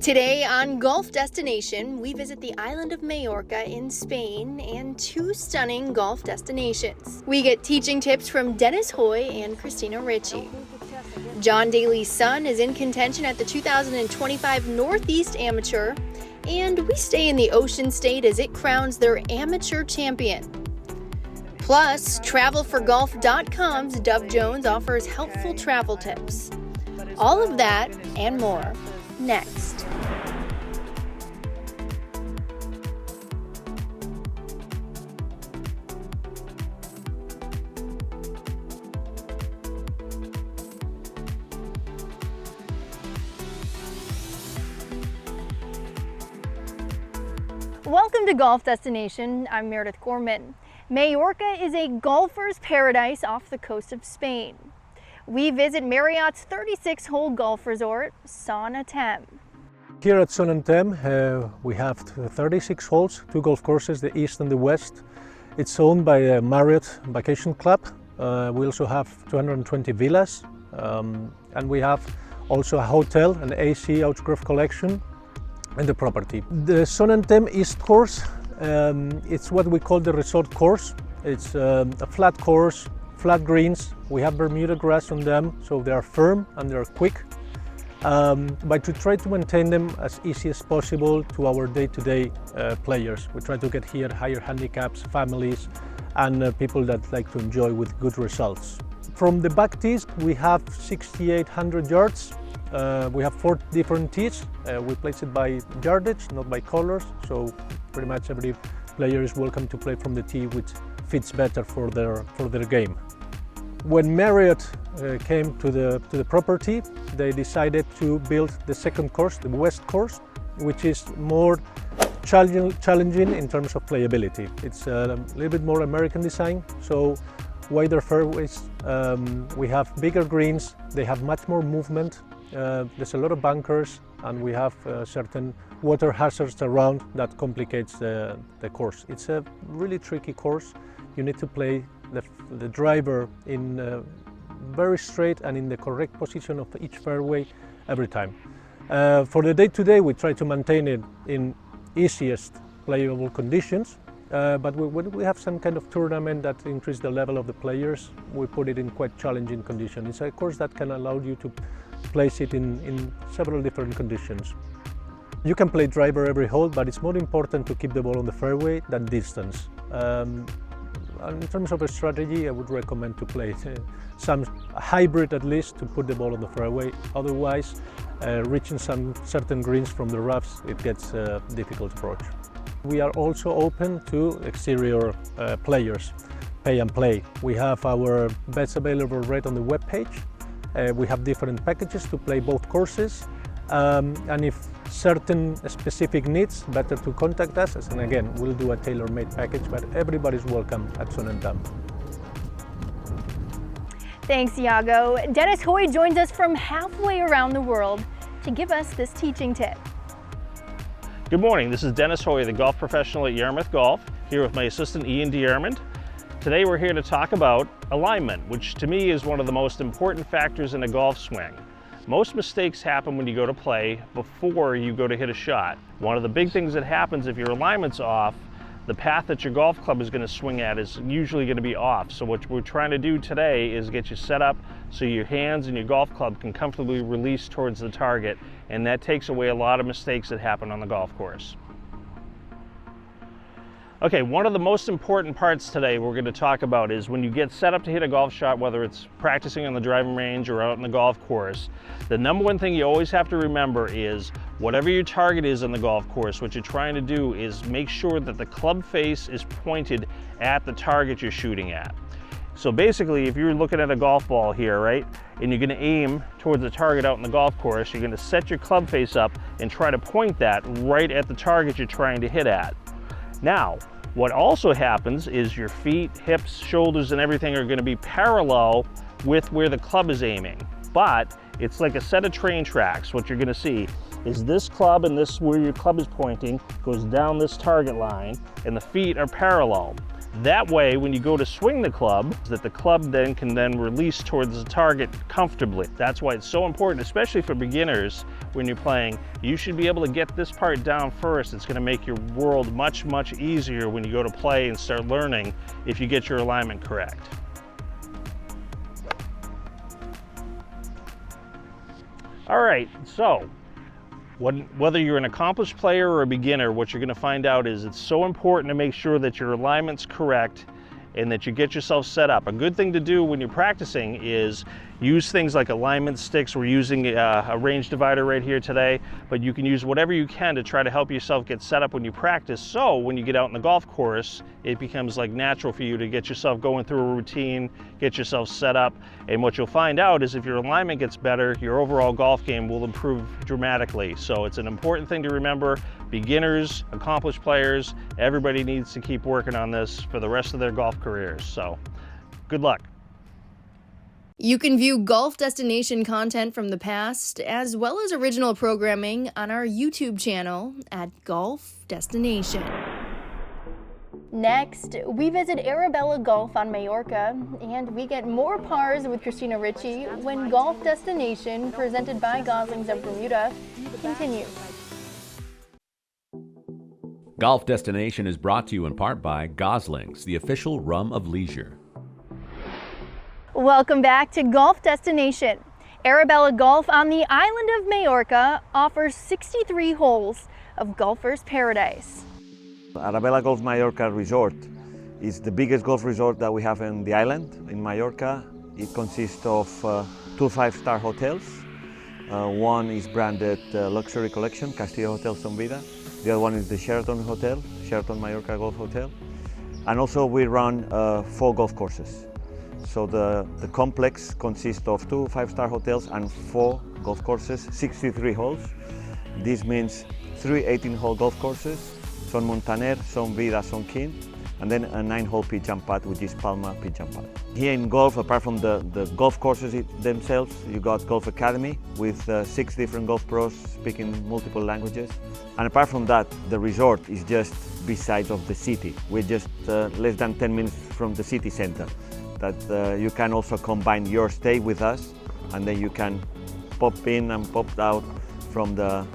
Today on Golf Destination, we visit the island of Mallorca in Spain and two stunning golf destinations. We get teaching tips from Dennis Hoy and Christina Ritchie. John Daly's son is in contention at the 2025 Northeast Amateur, and we stay in the Ocean State as it crowns their amateur champion. Plus, TravelForGolf.com's Dove Jones offers helpful travel tips. All of that and more next. Welcome to Golf Destination. I'm Meredith Gorman. Mallorca is a golfer's paradise off the coast of Spain. We visit Marriott's 36-hole golf resort, Son Atem. Here at Son Atem, we have 36 holes, two golf courses, the east and the west. It's owned by Marriott Vacation Club. We also have 220 villas, and we have also a hotel, an AC outgrowth collection in the property. The Son Atem East course, it's what we call the resort course. It's a flat course, flat greens. We have Bermuda grass on them, so they are firm and they're quick. But to try to maintain them as easy as possible to our day-to-day players. We try to get here higher handicaps, families, and people that like to enjoy with good results. From the back tees, we have 6,800 yards. We have 4 different tees. We place it by yardage, not by colors, so pretty much every player is welcome to play from the tee which fits better for their game. When Marriott came to the property, they decided to build the second course, the west course, which is more challenging in terms of playability. It's a little bit more American design, so wider fairways. We have bigger greens, they have much more movement. There's a lot of bunkers, and we have certain water hazards around that complicates the course. It's a really tricky course. You need to play the driver in very straight and in the correct position of each fairway every time. For the day-to-day, we try to maintain it in easiest playable conditions, but when we have some kind of tournament that increases the level of the players, we put it in quite challenging conditions. It's a course that can allow you to place it in several different conditions. You can play driver every hole, but it's more important to keep the ball on the fairway than distance. In terms of a strategy, I would recommend to play some hybrid at least to put the ball on the fairway. Otherwise, reaching some certain greens from the roughs, it gets a difficult approach. We are also open to exterior players, pay and play. We have our bets available right on the webpage. We have different packages to play both courses, and if certain specific needs, better to contact us, and again, we'll do a tailor-made package, but everybody's welcome at Son Atem. Thanks, Iago. Dennis Hoy joins us from halfway around the world to give us this teaching tip. Good morning, this is Dennis Hoy, the golf professional at Yarmouth Golf, here with my assistant Ian DeArmond. Today we're here to talk about alignment, which to me is one of the most important factors in a golf swing. Most mistakes happen when you go to play before you go to hit a shot. One of the big things that happens if your alignment's off, the path that your golf club is going to swing at is usually going to be off. So what we're trying to do today is get you set up so your hands and your golf club can comfortably release towards the target, and that takes away a lot of mistakes that happen on the golf course. Okay, one of the most important parts today we're going to talk about is when you get set up to hit a golf shot, whether it's practicing on the driving range or out on the golf course, the number one thing you always have to remember is whatever your target is on the golf course, what you're trying to do is make sure that the club face is pointed at the target you're shooting at. So basically, if you're looking at a golf ball here, right, and you're going to aim towards the target out in the golf course, you're going to set your club face up and try to point that right at the target you're trying to hit at. Now, what also happens is your feet, hips, shoulders, and everything are going to be parallel with where the club is aiming. But it's like a set of train tracks, what you're going to see. is this club, and this where your club is pointing goes down this target line, and the feet are parallel. That way, when you go to swing the club, that the club then can release towards the target comfortably. That's why it's so important, especially for beginners when you're playing. You should be able to get this part down first. It's going to make your world much, much easier when you go to play and start learning if you get your alignment correct. All right, so whether you're an accomplished player or a beginner, what you're going to find out is it's so important to make sure that your alignment's correct and that you get yourself set up. A good thing to do when you're practicing is use things like alignment sticks. We're using a range divider right here today, but you can use whatever you can to try to help yourself get set up when you practice, so when you get out in the golf course, it becomes like natural for you to get yourself going through a routine, get yourself set up. And what you'll find out is if your alignment gets better, your overall golf game will improve dramatically. So it's an important thing to remember. Beginners, accomplished players, everybody needs to keep working on this for the rest of their golf careers. So good luck. You can view golf destination content from the past, as well as original programming, on our YouTube channel at Golf Destination. Next, we visit Arabella Golf on Mallorca, and we get more pars with Christina Ritchie when Golf Destination, presented by Goslings of Bermuda, continues. Golf Destination is brought to you in part by Goslings, the official rum of leisure. Welcome back to Golf Destination. Arabella Golf on the island of Mallorca offers 63 holes of golfer's paradise. Arabella Golf Mallorca Resort is the biggest golf resort that we have in the island, in Mallorca. It consists of 2 5-star hotels. One is branded Luxury Collection, Castillo Hotel Son Vida. The other one is the Sheraton Hotel, Sheraton Mallorca Golf Hotel. And also we run 4 golf courses. So the complex consists of 2 5-star hotels and 4 golf courses, 63 holes. This means 3 18-hole golf courses, Son Montaner, Son Vida, Son King, and then a 9-hole pitch and putt, which is Palma pitch and putt. Here in golf, apart from the golf courses themselves, you got Golf Academy with 6 different golf pros speaking multiple languages. And apart from that, the resort is just beside of the city. We're just less than 10 minutes from the city center. That you can also combine your stay with us, and then you can pop in and pop out from the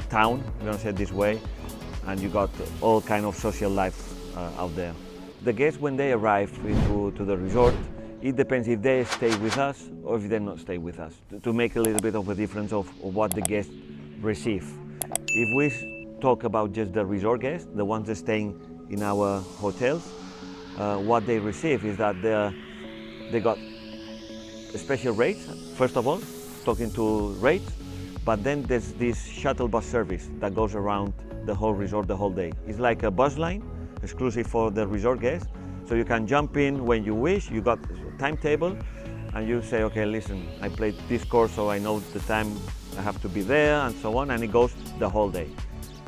town, we're gonna say it this way, and you got all kind of social life out there. The guests, when they arrive to the resort, it depends if they stay with us or if they not stay with us, to make a little bit of a difference of what the guests receive. If we talk about just the resort guests, the ones that are staying in our hotels, what they receive is that they got special rates, first of all, talking to rates, but then there's this shuttle bus service that goes around the whole resort the whole day. It's like a bus line, exclusive for the resort guests, so you can jump in when you wish. You got a timetable, and you say, okay, listen, I played this course, so I know the time I have to be there, and so on, and it goes the whole day.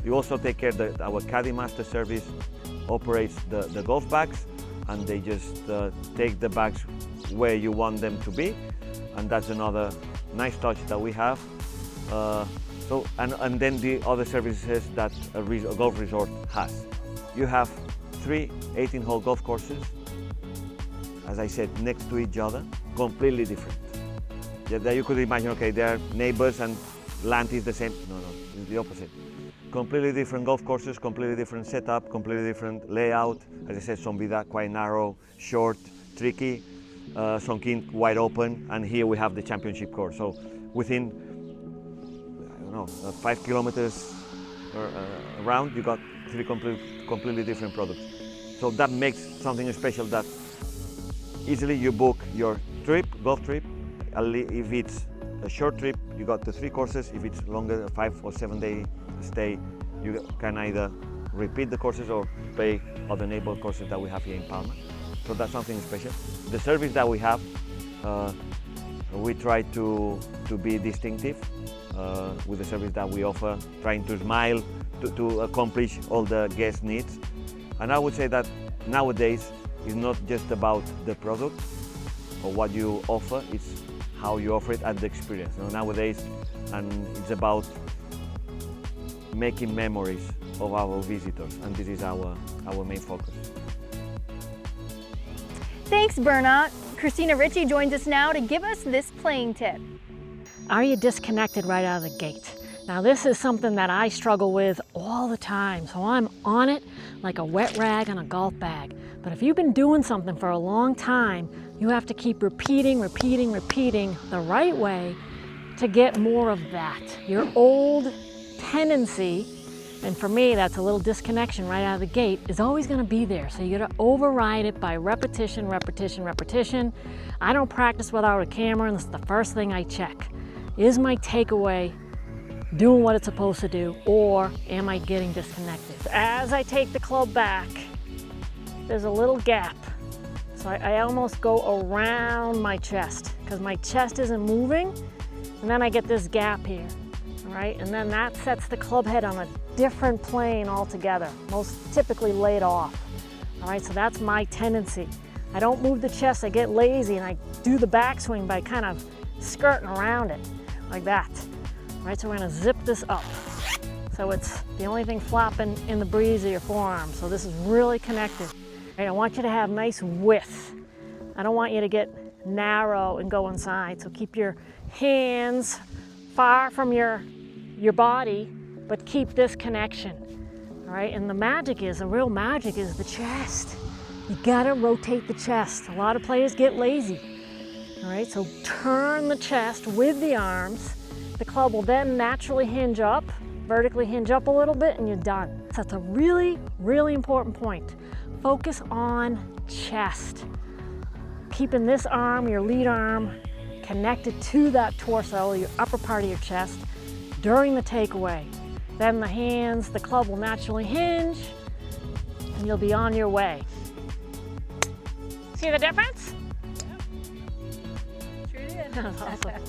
You also take care that our Caddy Master service operates the golf bags, and they just take the bags where you want them to be, and that's another nice touch that we have. And then the other services that a golf resort has. You have 3 18-hole golf courses, as I said, next to each other, completely different. That you could imagine, okay, they're neighbors and land is the same. No, it's the opposite. Completely different golf courses, completely different setup, completely different layout. As I said, Son Vida quite narrow, short, tricky. Son King wide open, and here we have the championship course. So within, I don't know, 5 kilometers around, you got 3 completely different products. So that makes something special, that easily you book your trip, golf trip. If it's a short trip, you got the 3 courses. If it's longer, 5 or 7 day stay, you can either repeat the courses or play other neighbor courses that we have here in Palma. So that's something special. The service that we have, we try to be distinctive with the service that we offer, trying to smile to accomplish all the guest needs. And I would say that nowadays it's not just about the product or what you offer, it's how you offer it and the experience. Nowadays, and it's about making memories of our visitors, and this is our main focus. Thanks, Bernat. Christina Ritchie joins us now to give us this playing tip. Are you disconnected right out of the gate? Now this is something that I struggle with all the time, so I'm on it like a wet rag on a golf bag. But if you've been doing something for a long time, you have to keep repeating the right way to get more of that. Your old tendency, and for me that's a little disconnection right out of the gate, is always going to be there. So you got to override it by repetition. I don't practice without a camera, and this is the first thing I check. Is my takeaway doing what it's supposed to do, or am I getting disconnected? As I take the club back, there's a little gap. So I almost go around my chest because my chest isn't moving, and then I get this gap here, all right? And then that sets the club head on a different plane altogether, most typically laid off, all right? So that's my tendency. I don't move the chest, I get lazy, and I do the backswing by kind of skirting around it, like that. All right, so we're gonna zip this up. So it's the only thing flopping in the breeze of your forearm. So this is really connected. All right, I want you to have nice width. I don't want you to get narrow and go inside. So keep your hands far from your body, but keep this connection. All right, and the real magic is the chest. You gotta rotate the chest. A lot of players get lazy. All right, so turn the chest with the arms. The club will then naturally hinge up, vertically hinge up a little bit, and you're done. So that's a really, really important point. Focus on chest. Keeping this arm, your lead arm, connected to that torso, your upper part of your chest, during the takeaway. Then the hands, the club will naturally hinge, and you'll be on your way. See the difference? Sure did. Awesome.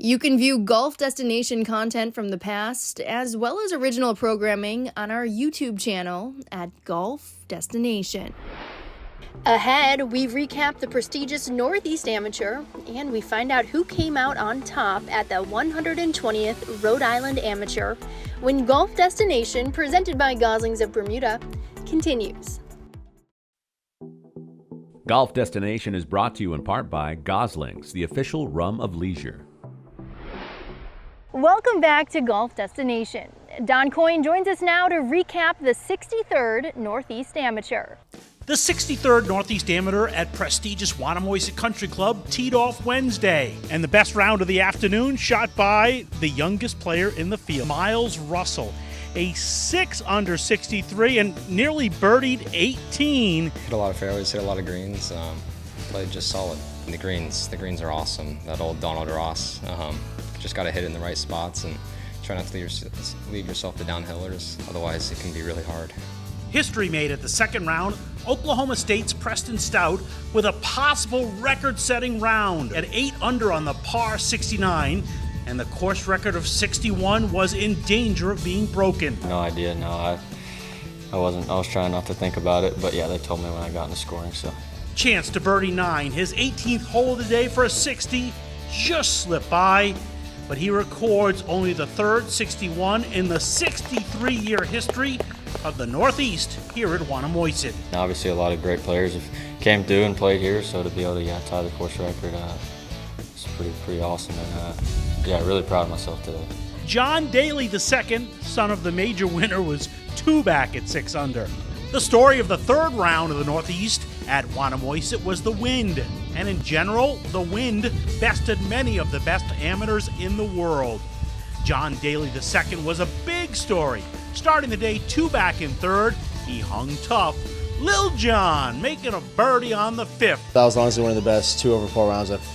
You can view golf destination content from the past, as well as original programming, on our YouTube channel at Golf Destination. Ahead, we recap the prestigious Northeast Amateur, and we find out who came out on top at the 120th Rhode Island Amateur when Golf Destination, presented by Goslings of Bermuda, continues. Golf Destination is brought to you in part by Goslings, the official rum of leisure. Welcome back to Golf Destination. Don Coyne joins us now to recap the 63rd Northeast Amateur. The 63rd Northeast Amateur at prestigious Wannamoisa Country Club teed off Wednesday, and the best round of the afternoon shot by the youngest player in the field, Miles Russell, a 6 under 63 and nearly birdied 18. Hit a lot of fairways, hit a lot of greens, played just solid. And the greens are awesome. That old Donald Ross. Just got to hit it in the right spots and try not to leave yourself to downhillers, otherwise it can be really hard. History made at the second round, Oklahoma State's Preston Stout with a possible record-setting round at 8 under on the par 69, and the course record of 61 was in danger of being broken. No idea, no, I was trying not to think about it, but yeah, they told me when I got into scoring, so. Chance to birdie 9, his 18th hole of the day for a 60, just slipped by, but he records only the third 61 in the 63-year history of the Northeast here at Wannamoisa. Obviously a lot of great players have came through and played here, so to be able to tie the course record, it's pretty awesome, and really proud of myself today. John Daly II, son of the major winner, was 2 back at 6 under. The story of the third round of the Northeast at Wannamoisa was the wind, and in general, the wind bested many of the best amateurs in the world. John Daly II was a big story. Starting the day 2 back in third, he hung tough. Lil John making a birdie on the 5th. That was honestly one of the best 2 over 4 rounds I've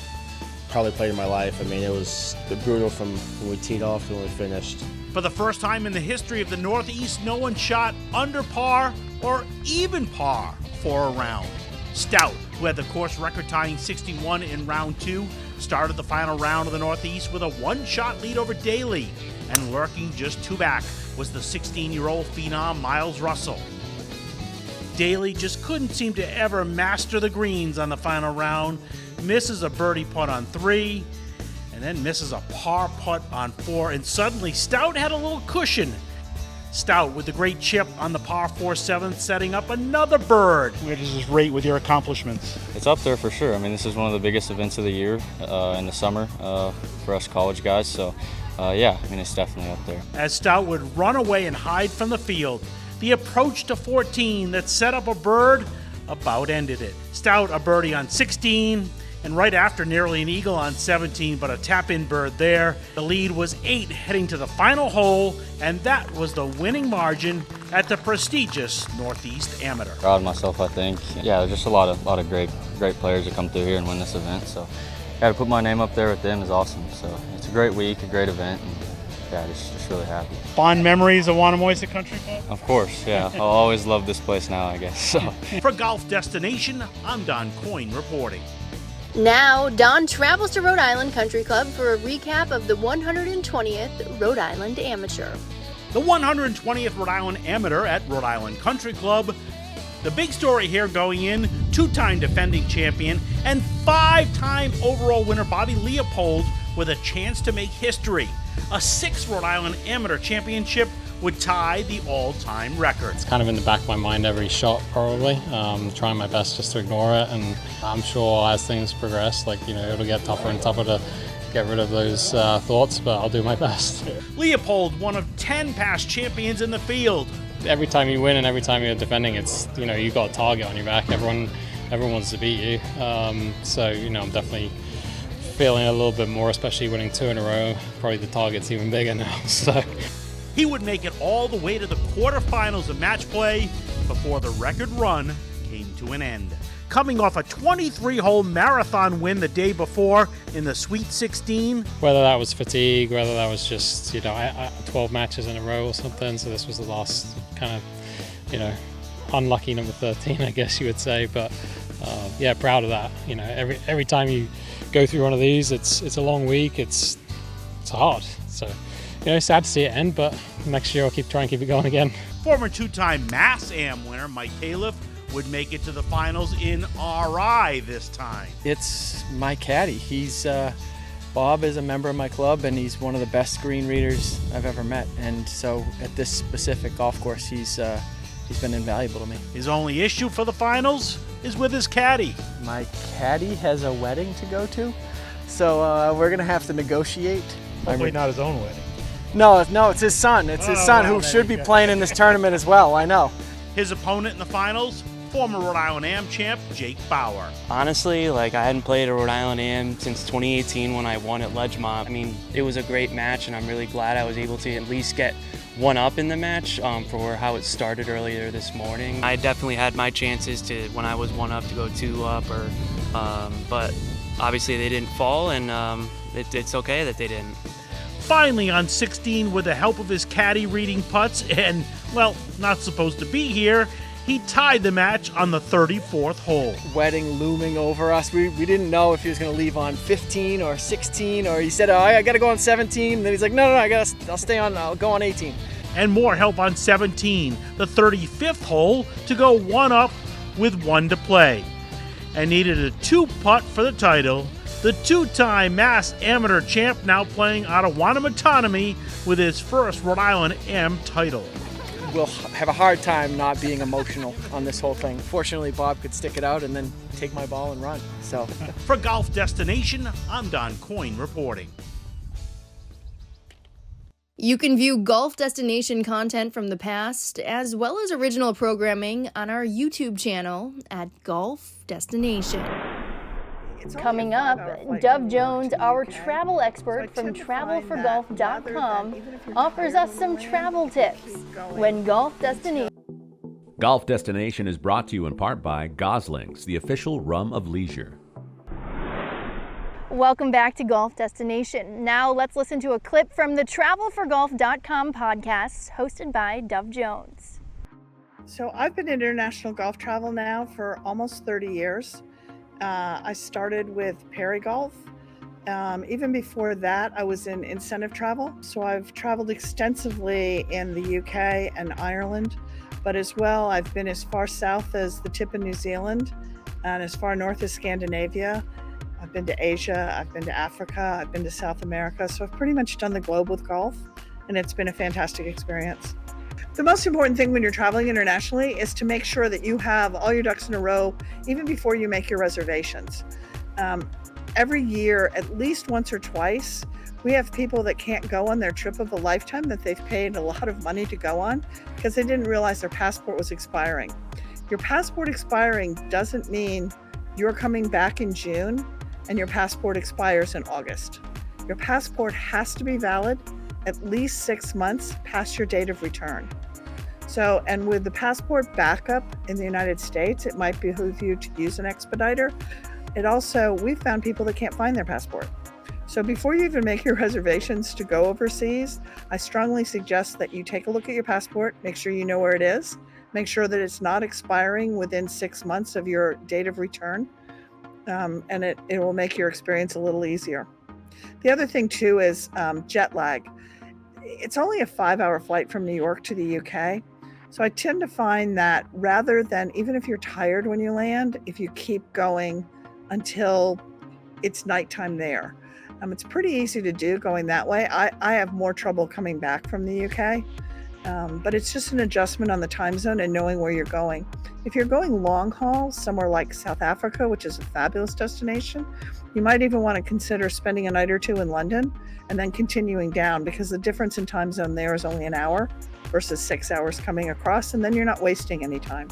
probably played in my life. I mean, it was brutal from when we teed off to when we finished. For the first time in the history of the Northeast, no one shot under par or even par for a round. Stout, who had the course record-tying 61 in round 2, started the final round of the Northeast with a 1-shot lead over Daly, and lurking just 2 back was the 16-year-old phenom Miles Russell. Daly just couldn't seem to ever master the greens on the final round, misses a birdie putt on 3, and then misses a par putt on 4, and suddenly Stout had a little cushion. Stout with the great chip on the par 4 7th, setting up another bird. Where does this rate with your accomplishments? It's up there for sure. I mean, this is one of the biggest events of the year in the summer for us college guys, so yeah, I mean, it's definitely up there. As Stout would run away and hide from the field, the approach to 14 that set up a bird about ended it. Stout a birdie on 16, and right after nearly an eagle on 17, but a tap-in bird there. The lead was 8 heading to the final hole, and that was the winning margin at the prestigious Northeast Amateur. Proud of myself, I think. Yeah, there's just a lot of great players that come through here and win this event, so yeah, to put my name up there with them is awesome. So it's a great week, a great event, and yeah, just really happy. Fond memories of Wannamoisa Country Club? Of course, yeah. I'll always love this place now, I guess. So. For Golf Destination, I'm Don Coyne reporting. Now, Don travels to Rhode Island Country Club for a recap of the 120th Rhode Island Amateur. The 120th Rhode Island Amateur at Rhode Island Country Club. The big story here going in, 2-time defending champion and 5-time overall winner Bobby Leopold with a chance to make history. A 6th Rhode Island Amateur Championship would tie the all-time record. It's kind of in the back of my mind every shot, probably. Trying my best just to ignore it, and I'm sure as things progress, it'll get tougher and tougher to get rid of those thoughts, but I'll do my best. Leopold, one of 10 past champions in the field. Every time you win and every time you're defending, it's, you've got a target on your back. Everyone wants to beat you. So, I'm definitely feeling a little bit more, especially winning 2 in a row. Probably the target's even bigger now, so. He would make it all the way to the quarterfinals of match play before the record run came to an end. Coming off a 23-hole marathon win the day before in the Sweet 16. Whether that was fatigue, whether that was just, 12 matches in a row or something, so this was the last kind of, unlucky number 13, I guess you would say, but yeah, proud of that. Every time you go through one of these, it's a long week, it's hard, so. Sad to see it end, but next year I'll try and keep it going again. Former 2-time Mass Am winner Mike Califf would make it to the finals in RI this time. It's my caddy. Bob is a member of my club, and he's one of the best green readers I've ever met. And so at this specific golf course, he's been invaluable to me. His only issue for the finals is with his caddy. My caddy has a wedding to go to, so we're gonna have to negotiate. Hopefully not his own wedding. No, it's his son. It's his son who should be playing in this tournament as well, I know. His opponent in the finals, former Rhode Island Am champ, Jake Bauer. Honestly, I hadn't played a Rhode Island Am since 2018 when I won at Ledgemont. I mean, it was a great match, and I'm really glad I was able to at least get one up in the match for how it started earlier this morning. I definitely had my chances to, when I was 1 up, to go 2 up, but obviously they didn't fall, and it's okay that they didn't. Finally on 16, with the help of his caddy reading putts and, well, not supposed to be here, he tied the match on the 34th hole. Wedding looming over us. We didn't know if he was going to leave on 15 or 16, or he said, I got to go on 17. And then he's like, no, I'll go on 18. And more help on 17, the 35th hole, to go 1 up with 1 to play. And needed a 2-putt for the title. The 2-time Mass Amateur champ now playing out of Wanamatanami with his first Rhode Island Am title. We'll have a hard time not being emotional on this whole thing. Fortunately, Bob could stick it out and then take my ball and run. So, for Golf Destination, I'm Don Coyne reporting. You can view Golf Destination content from the past, as well as original programming, on our YouTube channel at Golf Destination. Coming up, Dove Jones, our travel expert from travelforgolf.com, offers us some travel tips when Golf Destination. Golf Destination is brought to you in part by Gosling's, the official rum of leisure. Welcome back to Golf Destination. Now let's listen to a clip from the travelforgolf.com podcast hosted by Dove Jones. So I've been in international golf travel now for almost 30 years. I started with Perry Golf. Even before that, I was in incentive travel. So I've traveled extensively in the UK and Ireland, but as well, I've been as far south as the tip of New Zealand and as far north as Scandinavia. I've been to Asia, I've been to Africa, I've been to South America. So I've pretty much done the globe with golf, and it's been a fantastic experience. The most important thing when you're traveling internationally is to make sure that you have all your ducks in a row, even before you make your reservations. Every year, at least once or twice, we have people that can't go on their trip of a lifetime that they've paid a lot of money to go on because they didn't realize their passport was expiring. Your passport expiring doesn't mean you're coming back in June and your passport expires in August. Your passport has to be valid at least 6 months past your date of return. So, and with the passport backup in the United States, it might behoove you to use an expediter. We've found people that can't find their passport. So before you even make your reservations to go overseas, I strongly suggest that you take a look at your passport, make sure you know where it is, make sure that it's not expiring within 6 months of your date of return, and it will make your experience a little easier. The other thing too is jet lag. It's only a 5-hour flight from New York to the UK. So I tend to find that rather than, even if you're tired when you land, if you keep going until it's nighttime there. It's pretty easy to do going that way. I have more trouble coming back from the UK, but it's just an adjustment on the time zone and knowing where you're going. If you're going long haul, somewhere like South Africa, which is a fabulous destination, you might even want to consider spending a night or two in London and then continuing down, because the difference in time zone there is only an hour versus 6 hours coming across, and then you're not wasting any time.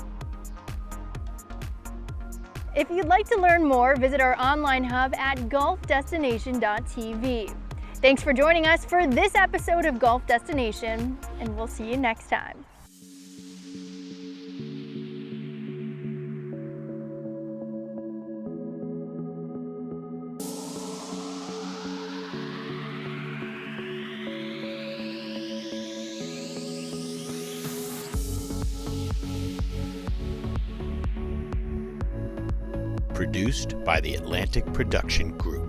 If you'd like to learn more, visit our online hub at golfdestination.tv. Thanks for joining us for this episode of Golf Destination, and we'll see you next time. Produced by the Atlantic Production Group.